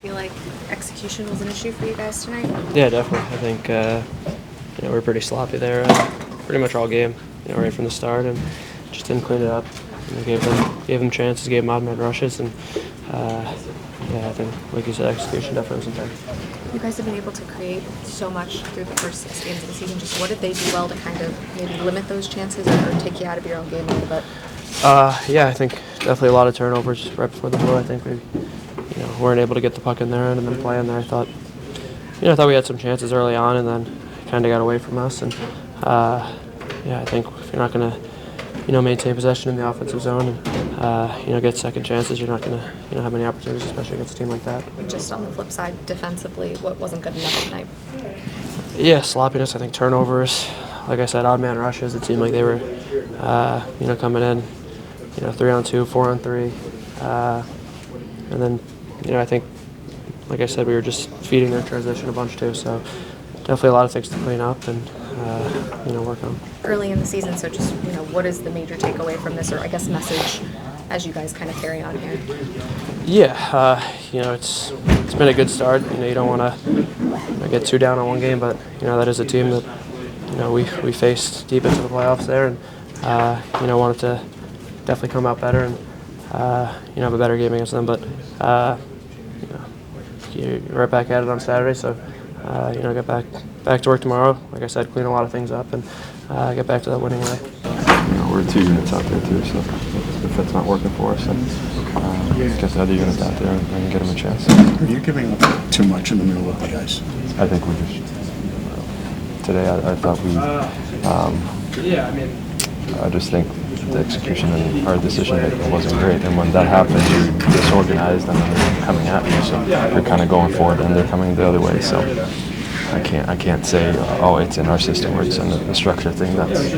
Feel like execution was an issue for you guys tonight? Yeah, definitely. I think we were pretty sloppy there, pretty much all game. Right from the start, and just didn't clean it up. Gave them chances, gave them odd man rushes, and I think, like you said, execution definitely wasn't there. You guys have been able to create so much through the first 6 games of the season. Just what did they do well to kind of maybe limit those chances or take you out of your own game a little bit? I think definitely a lot of turnovers right before the blow. I think we weren't able to get the puck in their end and then play in there. I thought we had some chances early on, and then kind of got away from us. And I think if you're not going to maintain possession in the offensive zone and get second chances, you're not going to have many opportunities, especially against a team like that. Just on the flip side, defensively, what wasn't good enough tonight? Yeah, sloppiness. I think turnovers. Like I said, odd man rushes. It seemed like they were coming in 3-on-2, 4-on-3, and then I think, like I said, we were just feeding their transition a bunch too. So definitely a lot of things to clean up and work on. Early in the season, so just what is the major takeaway from this, or I guess message as you guys kind of carry on here? Yeah, it's been a good start. You don't want to get too down on one game, but that is a team that we faced deep into the playoffs there, and wanted to definitely come out better and have a better game against them. But you're right back at it on Saturday, so get back to work tomorrow. Like I said, clean a lot of things up and get back to that winning way. We're 2 units out there too, so if that's not working for us, then get the other units out there and get them a chance. Are you giving up too much in the middle of the ice? I think we just today. I thought we. I just think the execution and our decision making wasn't great, and when that happens, you're disorganized and they're coming at you. So you're kind of going forward, and they're coming the other way. So I can't say it's in our system or it's in the structure thing. That's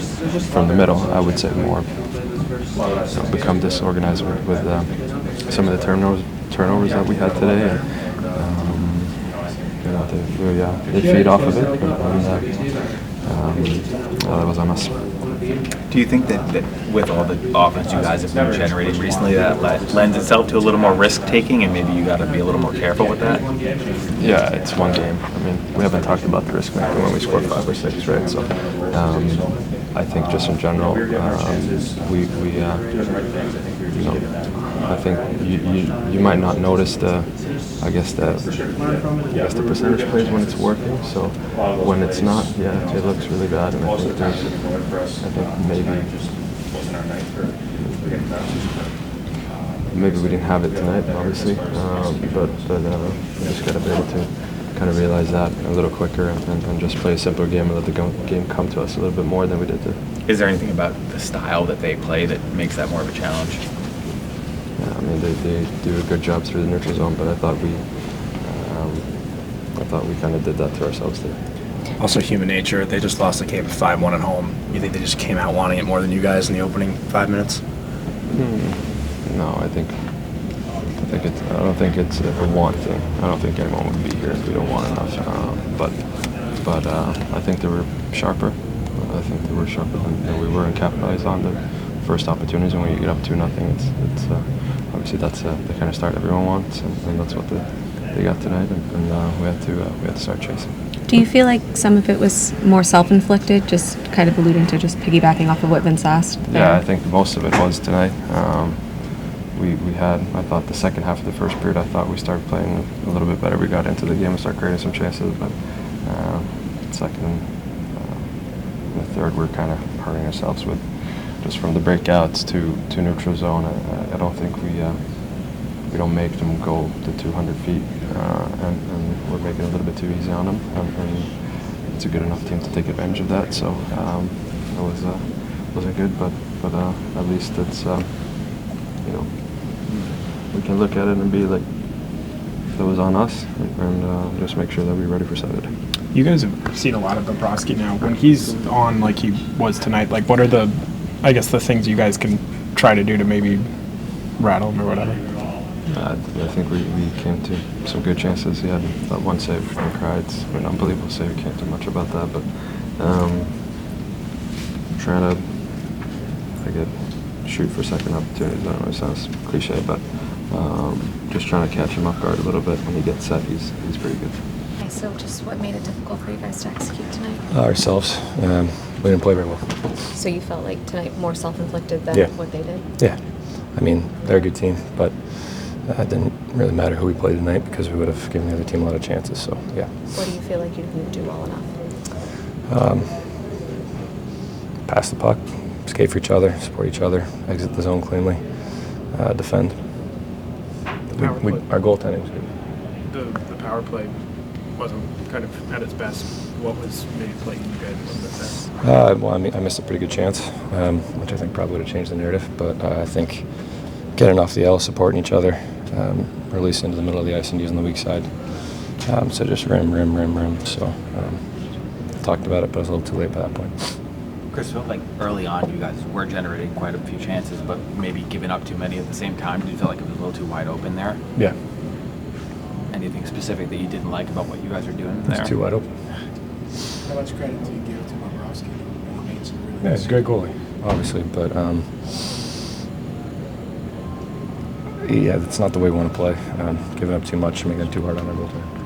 from the middle. I would say more become disorganized with some of the turnovers that we had today. And, they feed off of it, and that was on us. Do you think that with all the offense you guys have been generating recently, that lends itself to a little more risk-taking, and maybe you got to be a little more careful with that? Yeah, it's one game. I mean, we haven't talked about the risk-making when we score 5 or 6, right? So I think just in general, I think you might not notice the percentage plays when it's working. So when it's not, it looks really bad. And I think maybe we didn't have it tonight, obviously, but we just got to be able to kind of realize that a little quicker and just play a simpler game and let the game come to us a little bit more than we did today. Is there anything about the style that they play that makes that more of a challenge? Yeah, I mean, they do a good job through the neutral zone, but I thought we kind of did that to ourselves there. Also human nature. They just lost the game 5-1 at home. You think they just came out wanting it more than you guys in the opening 5 minutes? No, I don't think it's a want thing. I don't think anyone would be here if we don't want enough. But I think they were sharper. I think they were sharper than we were and capitalized on the first opportunities. And when you get up 2-0, it's obviously that's the kind of start everyone wants, and that's what they got tonight. And we had to start chasing. Do you feel like some of it was more self-inflicted, just kind of alluding to just piggybacking off of what Vince asked? Yeah, I think most of it was tonight. I thought the second half of the first period, I thought we started playing a little bit better. We got into the game and started creating some chances, but second and the third, we're kind of hurting ourselves with just from the breakouts to neutral zone. I don't think we don't make them go to 200 feet, and we're making it a little bit too easy on them. And it's a good enough team to take advantage of that. So it wasn't good, but at least it's we can look at it and be like, that was on us, and just make sure that we're ready for Saturday. You guys have seen a lot of Bobrovsky now. When he's on like he was tonight, like what are the things you guys can try to do to maybe rattle him or whatever? I think we came to some good chances. He had that one save from Kreider, an unbelievable save. We can't do much about that, but trying to shoot for second opportunities. I don't know, it sounds cliche, but Just trying to catch him off guard a little bit. When he gets set, he's pretty good. Okay, so just what made it difficult for you guys to execute tonight? Ourselves. We didn't play very well. So you felt like tonight more self-inflicted than Yeah. what they did? Yeah. I mean, they're a good team, but it didn't really matter who we played tonight because we would have given the other team a lot of chances. So, yeah. What do you feel like you didn't do well enough? Pass the puck, skate for each other, support each other, exit the zone cleanly, defend. Our goaltending was good. The power play wasn't kind of at its best. What was maybe playing you guys a little bit better? Well, I mean, I missed a pretty good chance, which I think probably would have changed the narrative. But I think getting off the L, supporting each other, releasing into the middle of the ice and using the weak side. So just rim. So talked about it, but it was a little too late by that point. Chris, felt like early on you guys were generating quite a few chances, but maybe giving up too many at the same time. Did you feel like it was a little too wide open there? Yeah. Anything specific that you didn't like about what you guys are doing there? It's too wide open. How much credit do you give to Bobrovsky? He made some really Yeah, he's a great goalie, obviously, but yeah, that's not the way we want to play. Giving up too much and making it too hard on our goaltender.